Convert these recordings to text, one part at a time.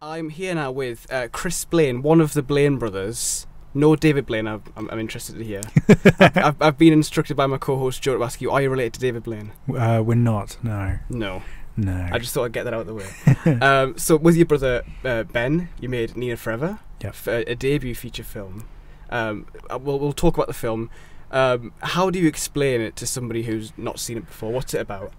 I'm here now with Chris Blaine, one of the Blaine Brothers. No David Blaine, I'm interested to hear. I've been instructed by my co-host Joe to ask you, are you related to David Blaine? We're not, no. No. No. I just thought I'd get that out of the way. So with your brother Ben, you made Nina Forever, Yep. a debut feature film. We'll talk about the film. How do you explain it to somebody who's not seen it before? What's it about?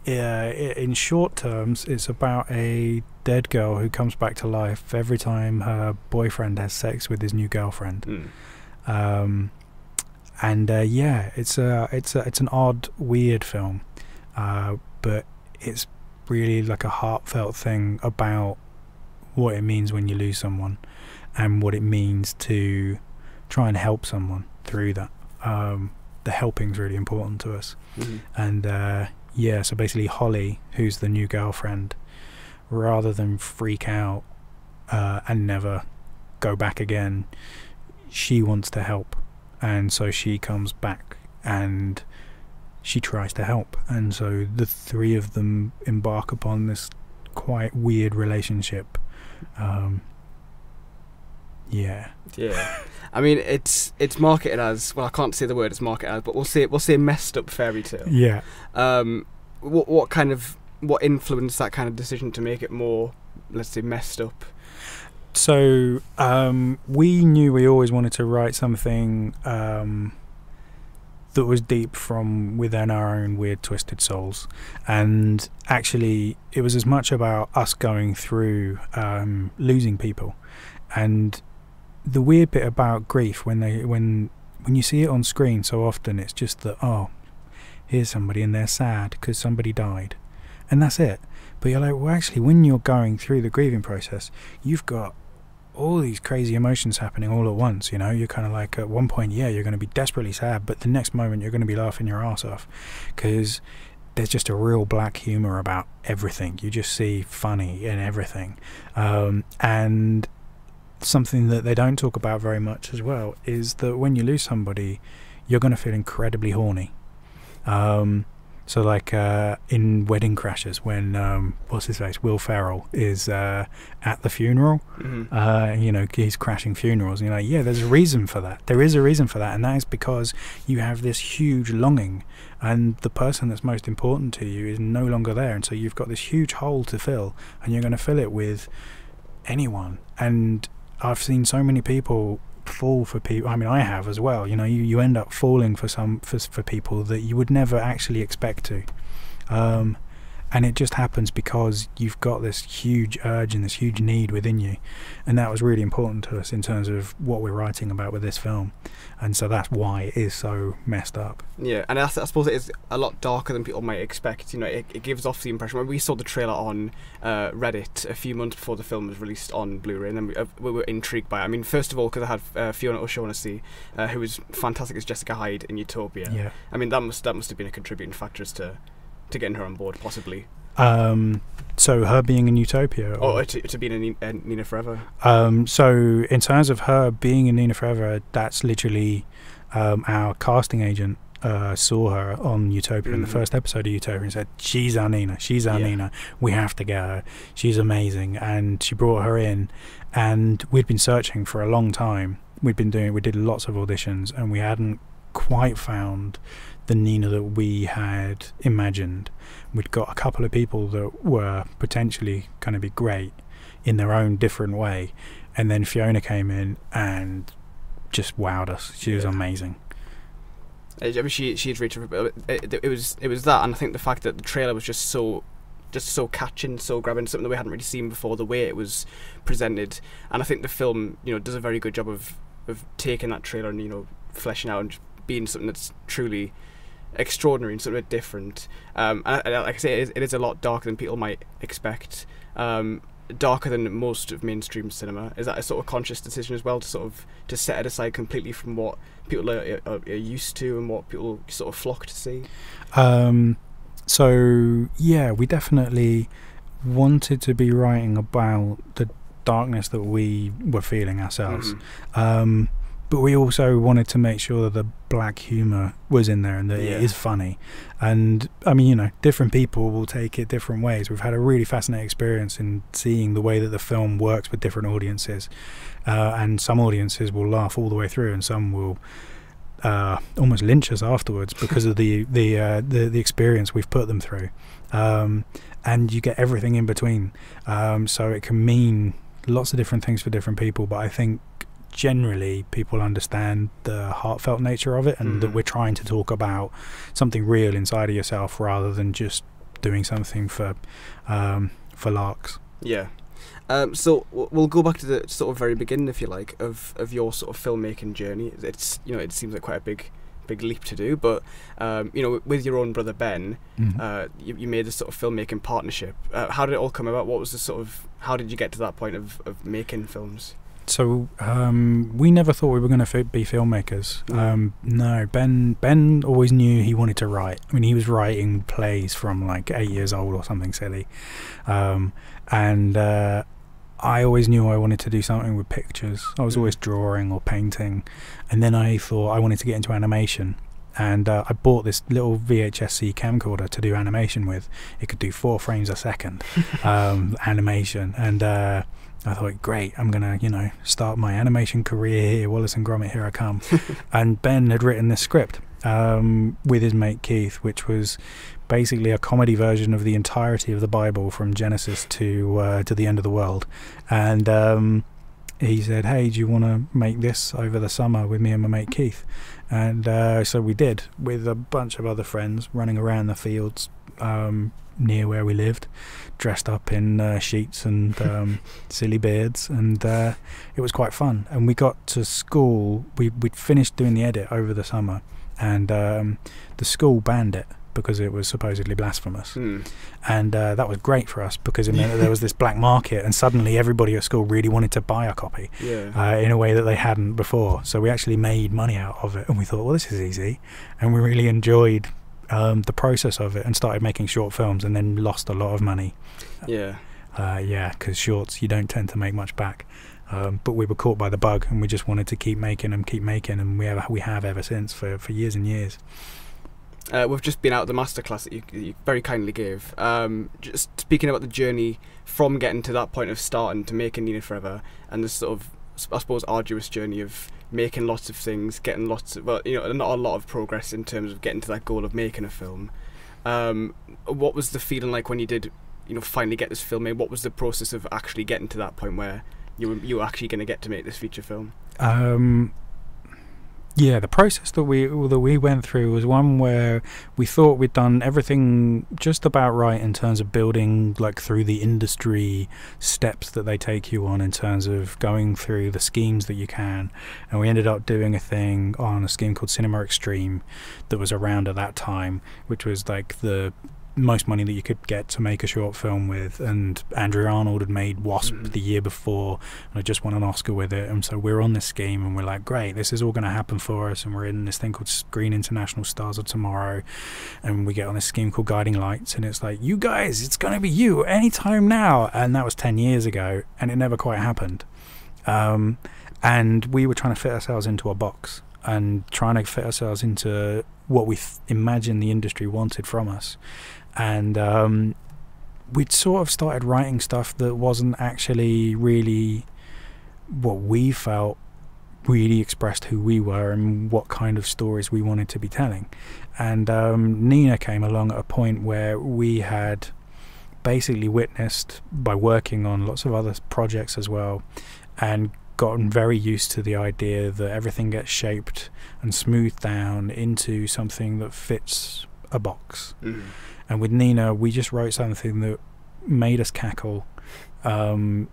In short terms, it's about a dead girl who comes back to life every time her boyfriend has sex with his new girlfriend. It's an odd, weird film, but it's really like a heartfelt thing about what it means when you lose someone and what it means to try and help someone through that. The helping's really important to us. And so basically Holly, who's the new girlfriend, rather than freak out and never go back again, she wants to help, and so she comes back and she tries to help, and so the three of them embark upon this quite weird relationship. I mean, it's marketed as, well, I can't say the word it's marketed as, but we'll say messed up fairy tale. Yeah. What influenced that kind of decision to make it more, let's say, messed up? So we knew we always wanted to write something that was deep from within our own weird, twisted souls, and actually it was as much about us going through losing people. And the weird bit about grief, when you see it on screen so often, it's just that, oh, here's somebody and they're sad because somebody died, and that's it. But you're like, well, actually, when you're going through the grieving process, you've got all these crazy emotions happening all at once. You know, you're kind of like, at one point, yeah, you're going to be desperately sad, but the next moment you're going to be laughing your ass off, because there's just a real black humor about everything. You just see funny in everything. And something that they don't talk about very much as well is that when you lose somebody, you're going to feel incredibly horny. So like in Wedding Crashers, when what's his face, Will Ferrell, is at the funeral, he's crashing funerals, and you're like, yeah, there's a reason for that. There is a reason for that, and that is because you have this huge longing, and the person that's most important to you is no longer there, and so you've got this huge hole to fill, and you're going to fill it with anyone. And I've seen so many people fall for people. I mean, I have as well. You know, you end up falling for people that you would never actually expect to, and it just happens because you've got this huge urge and this huge need within you, and that was really important to us in terms of what we're writing about with this film, and so that's why it is so messed up. Yeah, and I suppose it is a lot darker than people might expect. You know, it gives off the impression, when we saw the trailer on Reddit a few months before the film was released on Blu-ray, and then we were intrigued by it. I mean, first of all, because I had Fiona O'Shaughnessy, who was fantastic as Jessica Hyde in Utopia. Yeah. I mean, that must have been a contributing factor as to getting her on board, possibly. So her being in Utopia, or to be in Nina Forever. So in terms of her being in Nina Forever, that's literally our casting agent saw her on Utopia in the first episode of Utopia and said, she's our Nina, Nina, we have to get her, she's amazing. And she brought her in, and we'd been searching for a long time. We did lots of auditions, and we hadn't quite found the Nina that we had imagined. We'd got a couple of people that were potentially going to be great in their own different way, and then Fiona came in and just wowed us. She was amazing. I mean, she'd reached it was that, and I think the fact that the trailer was just so catching, so grabbing, something that we hadn't really seen before, the way it was presented. And I think the film, does a very good job of taking that trailer and fleshing out and being something that's truly extraordinary and sort of different. And like I say, it is a lot darker than people might expect. Darker than most of mainstream cinema. Is that a sort of conscious decision as well, to set it aside completely from what people are used to and what people sort of flock to see? So yeah, we definitely wanted to be writing about the darkness that we were feeling ourselves. but we also wanted to make sure that the black humour was in there and that it is funny. And I mean, you know, different people will take it different ways. We've had a really fascinating experience in seeing the way that the film works with different audiences, and some audiences will laugh all the way through, and some will almost lynch us afterwards because of the experience we've put them through. And you get everything in between, so it can mean lots of different things for different people, but I think generally people understand the heartfelt nature of it, and that we're trying to talk about something real inside of yourself rather than just doing something for larks. So we'll go back to the sort of very beginning, if you like, of your sort of filmmaking journey. It's, you know, it seems like quite a big leap to do, but you know, with your own brother Ben, you made this sort of filmmaking partnership. How did it all come about? What was the sort of, how did you get to that point of making films? So we never thought we were going to be filmmakers. No, Ben always knew he wanted to write. I mean, he was writing plays from like 8 years old or something silly, and I always knew I wanted to do something with pictures. I was always drawing or painting, and then I thought I wanted to get into animation. And I bought this little VHS-C camcorder to do animation with. It could do 4 frames a second animation, and I thought, great, I'm gonna, you know, start my animation career here. Wallace and Gromit, here I come. And Ben had written this script with his mate Keith, which was basically a comedy version of the entirety of the Bible from Genesis to the end of the world. And he said, hey, do you want to make this over the summer with me and my mate Keith? And so we did, with a bunch of other friends running around the fields near where we lived, dressed up in sheets and silly beards, and it was quite fun. And we got to school, we'd finished doing the edit over the summer, and the school banned it because it was supposedly blasphemous. And that was great for us, because it meant that there was this black market, and suddenly everybody at school really wanted to buy a copy in a way that they hadn't before. So we actually made money out of it, and we thought, well, this is easy. And we really enjoyed the process of it, and started making short films, and then lost a lot of money. Because shorts, you don't tend to make much back. But we were caught by the bug, and we just wanted to keep making, and we have ever since for years and years. We've just been out of the masterclass that you very kindly gave. Just speaking about the journey from getting to that point of starting to making Nina Forever, and this sort of, I suppose, arduous journey of making lots of things, getting lots of, well, you know, not a lot of progress in terms of getting to that goal of making a film. What was the feeling like when you did, you know, finally get this film made? What was the process of actually getting to that point where you were actually going to get to make this feature film? Yeah, the process that we went through was one where we thought we'd done everything just about right in terms of building, like, through the industry steps that they take you on in terms of going through the schemes that you can. And we ended up doing a thing on a scheme called Cinema Extreme that was around at that time, which was like the most money that you could get to make a short film with, and Andrew Arnold had made Wasp the year before and had just won an Oscar with it. And so we're on this scheme, and we're like, great, this is all going to happen for us. And we're in this thing called Screen International Stars of Tomorrow, and we get on this scheme called Guiding Lights, and it's like, you guys, it's going to be you anytime now. And that was 10 years ago, and it never quite happened. And we were trying to fit ourselves into a box, and trying to fit ourselves into what we imagined the industry wanted from us. And we'd sort of started writing stuff that wasn't actually really what we felt really expressed who we were and what kind of stories we wanted to be telling. And Nina came along at a point where we had basically witnessed, by working on lots of other projects as well, and gotten very used to the idea that everything gets shaped and smoothed down into something that fits a box. And with Nina, we just wrote something that made us cackle, and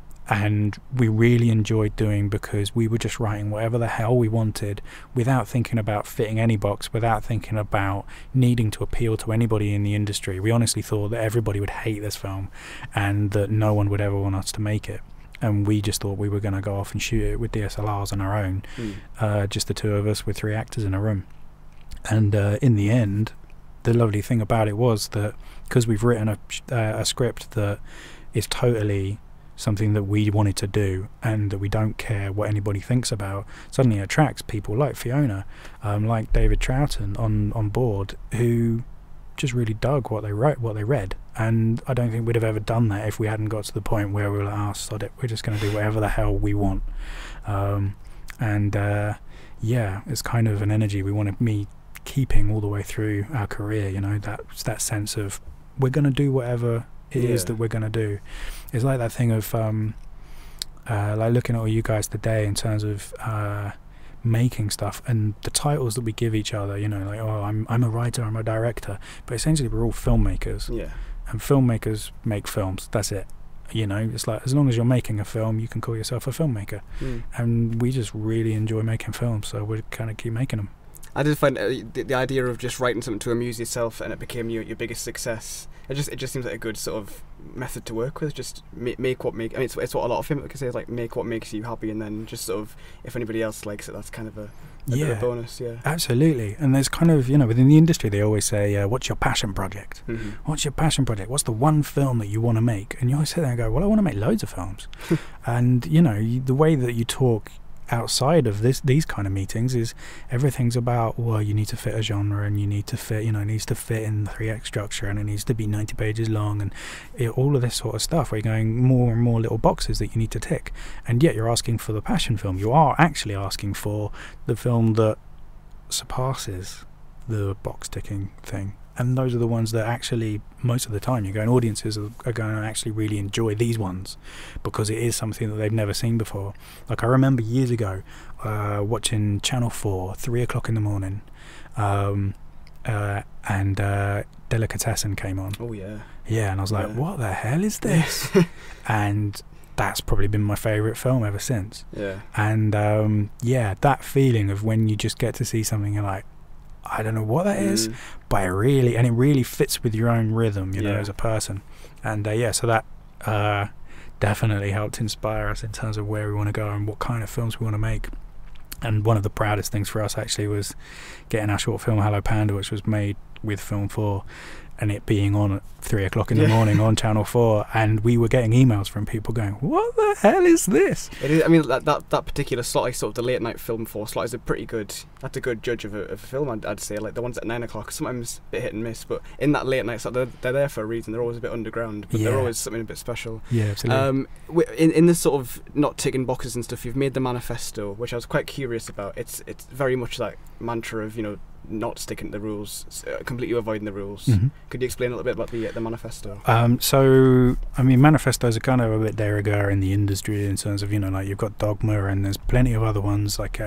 we really enjoyed doing, because we were just writing whatever the hell we wanted without thinking about fitting any box, without thinking about needing to appeal to anybody in the industry. We honestly thought that everybody would hate this film and that no one would ever want us to make it. And we just thought we were going to go off and shoot it with DSLRs on our own, just the two of us with 3 actors in a room. And in the end, the lovely thing about it was that because we've written a script that is totally something that we wanted to do and that we don't care what anybody thinks about, suddenly attracts people like Fiona, like David Troughton on board, who just really dug what they wrote, what they read. And I don't think we'd have ever done that if we hadn't got to the point where we were like, oh, sod it, we're just going to do whatever the hell we want. Yeah, it's kind of an energy we wanted me keeping all the way through our career, you know, that sense of we're going to do whatever it is that we're going to do. It's like that thing of like looking at all you guys today in terms of making stuff and the titles that we give each other, you know, like, oh, I'm a writer, I'm a director, but essentially we're all filmmakers. Yeah. And filmmakers make films, that's it. You know, it's like, as long as you're making a film, you can call yourself a filmmaker. And we just really enjoy making films, so we kind of keep making them. I did find the idea of just writing something to amuse yourself and it became your biggest success. It just seems like a good sort of method to work with. Just make what make. I mean, it's what a lot of filmmakers say. Is like make what makes you happy, and then just sort of if anybody else likes it, that's kind of a bit of a bonus. Yeah, absolutely. And there's kind of, you know, within the industry they always say, what's your passion project? What's your passion project? What's the one film that you want to make? And you always sit there and go, well, I want to make loads of films. And you know, the way that you talk outside of these kind of meetings is everything's about, well, you need to fit a genre and you need to fit, you know, it needs to fit in the 3-act structure and it needs to be 90 pages long and all of this sort of stuff, where you're going more and more little boxes that you need to tick, and yet you're asking for the passion film. You are actually asking for the film that surpasses the box ticking thing. And those are the ones that actually, most of the time, you're going, audiences are going to actually really enjoy these ones because it is something that they've never seen before. Like I remember years ago watching Channel 4, 3 o'clock in the morning, and Delicatessen came on. Oh, yeah. Yeah, and I was like, what the hell is this? And that's probably been my favourite film ever since. Yeah. And yeah, that feeling of when you just get to see something you're like, I don't know what that is, but it really fits with your own rhythm, you know, as a person. And yeah, so that definitely helped inspire us in terms of where we want to go and what kind of films we want to make. And one of the proudest things for us actually was getting our short film Hello Panda, which was made with Film 4, and it being on at 3 o'clock in the morning on Channel 4, and we were getting emails from people going, what the hell is this? It is. I mean, that particular slot, like sort of the late night Film 4 slot, is that's a good judge of a film, I'd say. Like the ones at 9 o'clock, sometimes a bit hit and miss, but in that late night slot, they're there for a reason. They're always a bit underground, but they're always something a bit special. Yeah, absolutely. In this sort of not ticking boxes and stuff, you've made the manifesto, which I was quite curious about. It's very much that mantra of, you know, not sticking to the rules, completely avoiding the rules. Could you explain a little bit about the manifesto? So, I mean, manifestos are kind of a bit de rigueur in the industry in terms of, you know, like you've got Dogma and there's plenty of other ones, like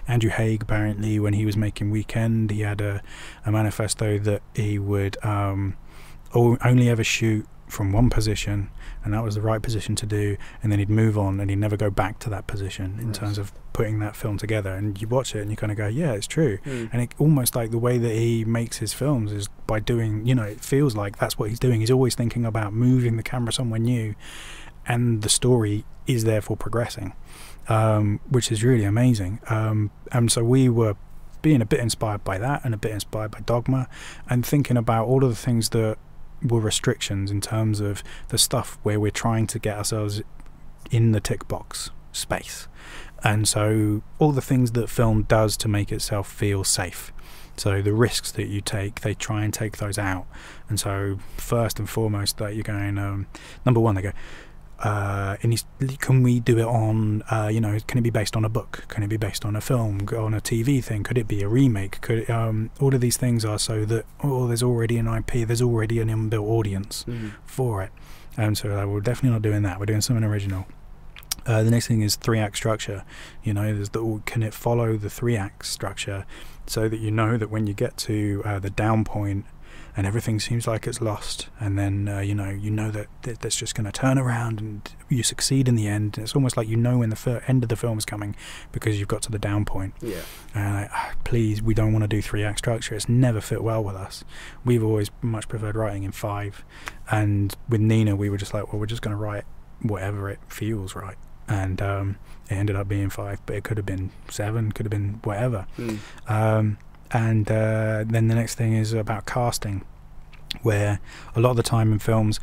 Andrew Haigh, apparently, when he was making Weekend, he had a manifesto that he would only ever shoot from one position, and that was the right position to do, and then he'd move on and he'd never go back to that position in terms of putting that film together. And you watch it and you kind of go, yeah, it's true. And it almost like the way that he makes his films is by doing, you know, it feels like that's what he's doing. He's always thinking about moving the camera somewhere new, and the story is therefore progressing, which is really amazing. And so we were being a bit inspired by that and a bit inspired by Dogma, and thinking about all of the things that were restrictions in terms of the stuff where we're trying to get ourselves in the tick box space. And so all the things that film does to make itself feel safe, so the risks that you take, they try and take those out. And so first and foremost, that you're going, number one, they go, can we do it on, you know, can it be based on a book? Can it be based on a film, on a TV thing? Could it be a remake? Could it, all of these things are so that, there's already an IP, there's already an inbuilt audience for it. And so we're definitely not doing that. We're doing something original. The next thing is 3-act structure. You know, can it follow the 3-act structure so that you know that when you get to the down point and everything seems like it's lost, and then you know that that's just going to turn around and you succeed in the end. It's almost like you know when the end of the film is coming because you've got to the down point. And please, we don't want to do 3-act structure. It's never fit well with us. We've always much preferred writing in 5, and with Nina we were just like, well, we're just going to write whatever it feels right. And it ended up being 5, but it could have been 7, could have been whatever. And then the next thing is about casting, where a lot of the time in films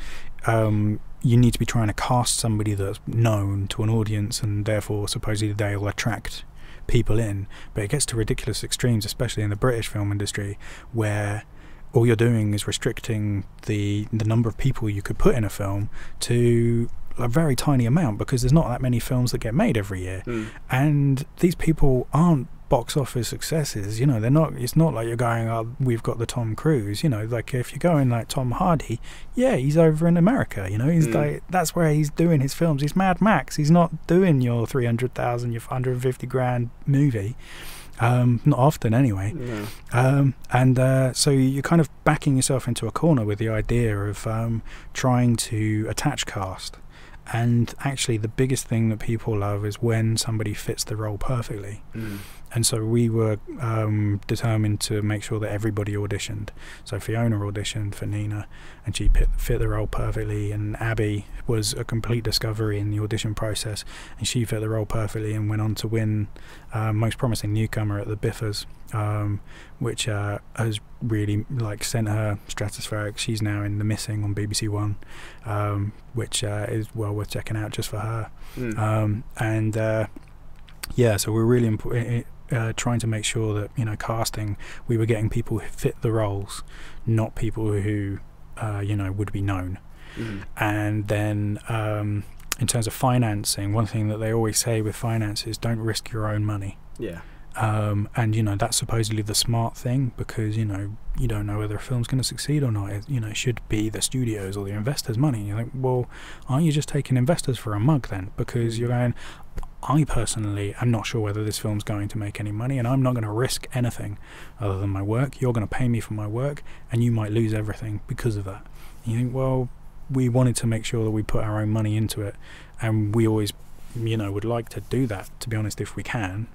you need to be trying to cast somebody that's known to an audience, and therefore supposedly they will attract people in. But it gets to ridiculous extremes, especially in the British film industry, where all you're doing is restricting the number of people you could put in a film to a very tiny amount, because there's not that many films that get made every year. And these people aren't box office successes, you know. They're not, it's not like you're going, oh, we've got the Tom Cruise, you know. Like if you're going like Tom Hardy, yeah, he's over in America, you know. He's like, that's where he's doing his films. He's Mad Max. He's not doing your 300,000, your 150 grand movie. Not often anyway. So you're kind of backing yourself into a corner with the idea of trying to attach cast. And actually the biggest thing that people love is when somebody fits the role perfectly. And so we were determined to make sure that everybody auditioned. So Fiona auditioned for Nina, and she fit the role perfectly, and Abby was a complete discovery in the audition process, and she fit the role perfectly and went on to win Most Promising Newcomer at the Biffers, which has really like sent her stratospheric. She's now in The Missing on BBC One, which is well worth checking out just for her. So we're really trying to make sure that, you know, casting, we were getting people who fit the roles, not people who you know, would be known. And then in terms of financing, one thing that they always say with finance is don't risk your own money. And you know, that's supposedly the smart thing, because you know, you don't know whether a film's going to succeed or not. You know, it should be the studios or the investors' money. You're like, well, aren't you just taking investors for a mug then? Because you're going, I personally am not sure whether this film's going to make any money, and I'm not going to risk anything other than my work. You're going to pay me for my work, and you might lose everything because of that. And you think, well, we wanted to make sure that we put our own money into it, and we always, you know, would like to do that, to be honest, if we can.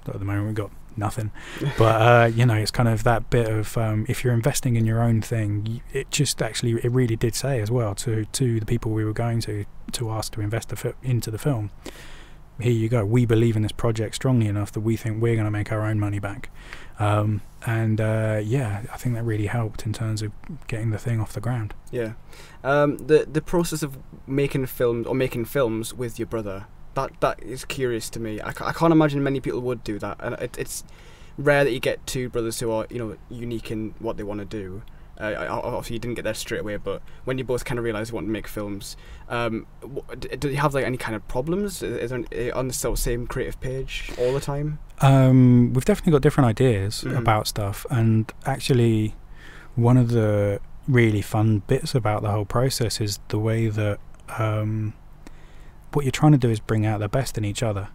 At the moment we've got nothing, but you know, it's kind of that bit of if you're investing in your own thing, it just actually, it really did say as well to the people we were going to ask to invest into the film, here you go, we believe in this project strongly enough that we think we're going to make our own money back. Yeah, I think that really helped in terms of getting the thing off the ground. The process of making films with your brother, that is curious to me. I can't imagine many people would do that, and it's rare that you get two brothers who are, you know, unique in what they want to do. Obviously you didn't get there straight away, but when you both kind of realised you want to make films, do you have like any kind of problems? Is there on the sort of same creative page all the time? We've definitely got different ideas about stuff, and actually one of the really fun bits about the whole process is the way that what you're trying to do is bring out the best in each other.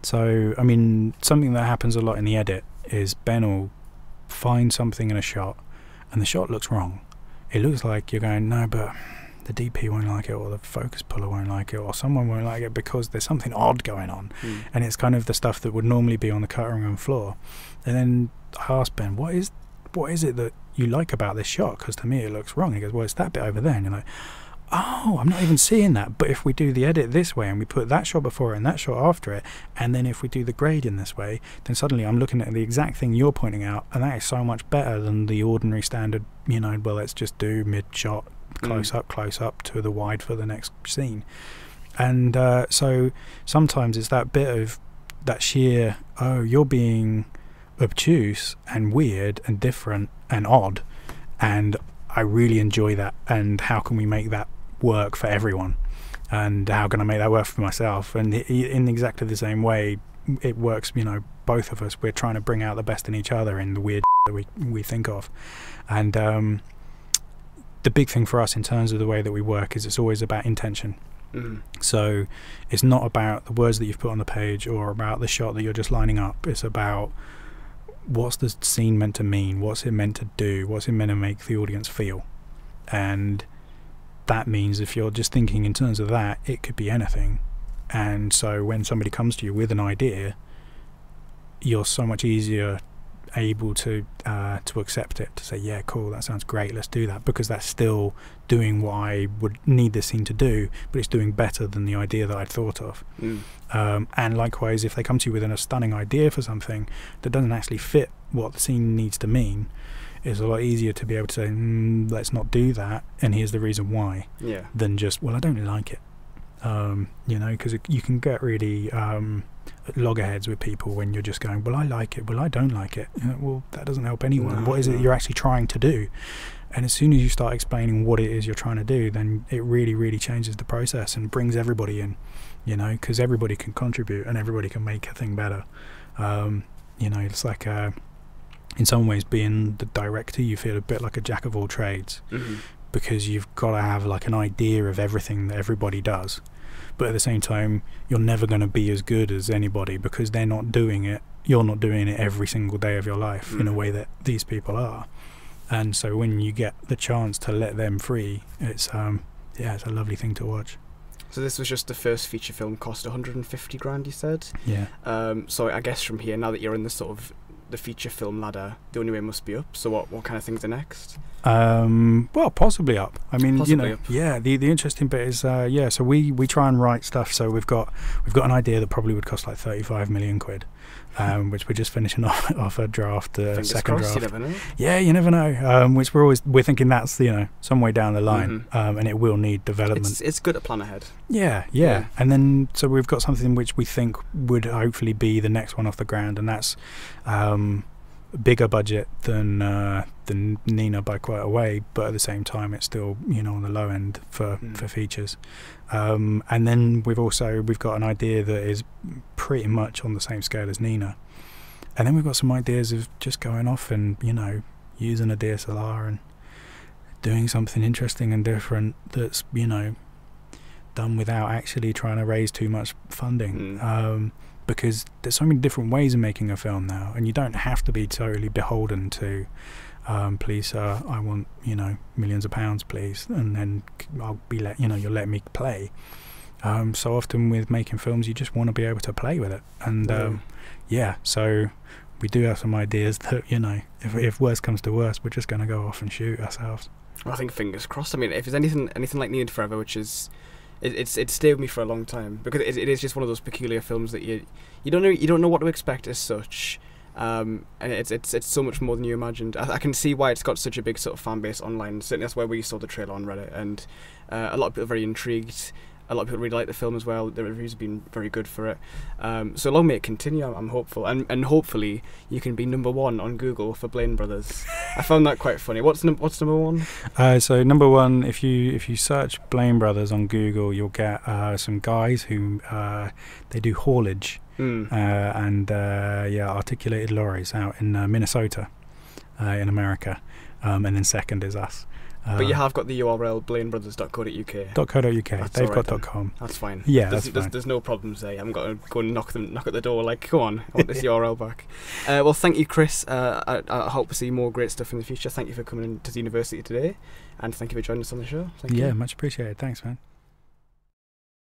So I mean, something that happens a lot in the edit is Ben will find something in a shot and the shot looks wrong. It looks like you're going, no, but the DP won't like it, or the focus puller won't like it, or someone won't like it because there's something odd going on. And it's kind of the stuff that would normally be on the cutting room floor. And then I asked Ben, what is it that you like about this shot? Because to me it looks wrong. He goes, well, it's that bit over there. And you're like, oh, I'm not even seeing that. But if we do the edit this way and we put that shot before it and that shot after it, and then if we do the grade in this way, then suddenly I'm looking at the exact thing you're pointing out, and that is so much better than the ordinary standard, you know, well, let's just do mid-shot, close up to the wide for the next scene. And so sometimes it's that bit of that sheer, oh, you're being obtuse and weird and different and odd, and I really enjoy that, and how can we make that work for everyone, and how can I make that work for myself? And in exactly the same way it works, you know, both of us, we're trying to bring out the best in each other in the weird that we think of. And the big thing for us in terms of the way that we work is it's always about intention. So it's not about the words that you've put on the page or about the shot that you're just lining up. It's about what's the scene meant to mean, what's it meant to do, what's it meant to make the audience feel. And that means if you're just thinking in terms of that, it could be anything. And so when somebody comes to you with an idea, you're so much easier able to accept it, to say, yeah, cool, that sounds great, let's do that, because that's still doing what I would need this scene to do, but it's doing better than the idea that I'd thought of. And likewise, if they come to you with a stunning idea for something that doesn't actually fit what the scene needs to mean, it's a lot easier to be able to say, let's not do that, and here's the reason why, than just, well, I don't like it. You know, because you can get really loggerheads with people when you're just going, well, I like it, well, I don't like it. You know, well, that doesn't help anyone. What is it you're actually trying to do? And as soon as you start explaining what it is you're trying to do, then it really, really changes the process and brings everybody in, you know, because everybody can contribute and everybody can make a thing better. You know, it's like in some ways being the director, you feel a bit like a jack of all trades, because you've got to have like an idea of everything that everybody does, but at the same time you're never going to be as good as anybody because they're not doing it, you're not doing it every single day of your life in a way that these people are. And so when you get the chance to let them free, it's it's a lovely thing to watch. So this was just the first feature film, cost 150 grand, you said? Yeah. So I guess from here, now that you're in the sort of the feature film ladder, the only way must be up. So what kind of things are next? Well, possibly up. I mean, possibly you know, up. Yeah. The interesting bit is, so we try and write stuff. So we've got an idea that probably would cost like 35 million quid, which we're just finishing off a draft, second crossed, draft. You never know. Yeah, you never know. Which we're thinking that's, you know, some way down the line, and it will need development. It's good to plan ahead. Yeah. And then so we've got something which we think would hopefully be the next one off the ground, and that's bigger budget than Nina by quite a way, but at the same time it's still, you know, on the low end for features. And then we've got an idea that is pretty much on the same scale as Nina, and then we've got some ideas of just going off and, you know, using a DSLR and doing something interesting and different that's, you know, done without actually trying to raise too much funding. Because there's so many different ways of making a film now, and you don't have to be totally beholden to, please sir, I want, you know, millions of pounds, please, and then I'll be you'll let me play. So often with making films, you just want to be able to play with it, and so we do have some ideas that, you know, if worse comes to worse, we're just going to go off and shoot ourselves. Well, I think fingers crossed. I mean, if there's anything like Needed Forever, which is it stayed with me for a long time, because it is just one of those peculiar films that you don't know what to expect as such, and it's so much more than you imagined. I can see why it's got such a big sort of fan base online. Certainly that's where we saw the trailer on Reddit, and a lot of people are very intrigued. A lot of people really like the film as well. The reviews have been very good for it. So long may it continue. I'm hopeful, and hopefully you can be #1 on Google for Blaine Brothers. I found that quite funny. What's #1? So #1, if you search Blaine Brothers on Google, you'll get some guys who they do haulage and articulated lorries out in Minnesota, in America, and then second is us. But you have got the URL blaineBrothers.co.uk. They've got .com. That's fine. Yeah, there's no problems there. I'm going to go and knock at the door like, come on, I want this URL back. Well, thank you, Chris. I hope to see more great stuff in the future. Thank you for coming into the university today, and thank you for joining us on the show. Thank you. Much appreciated. Thanks, man.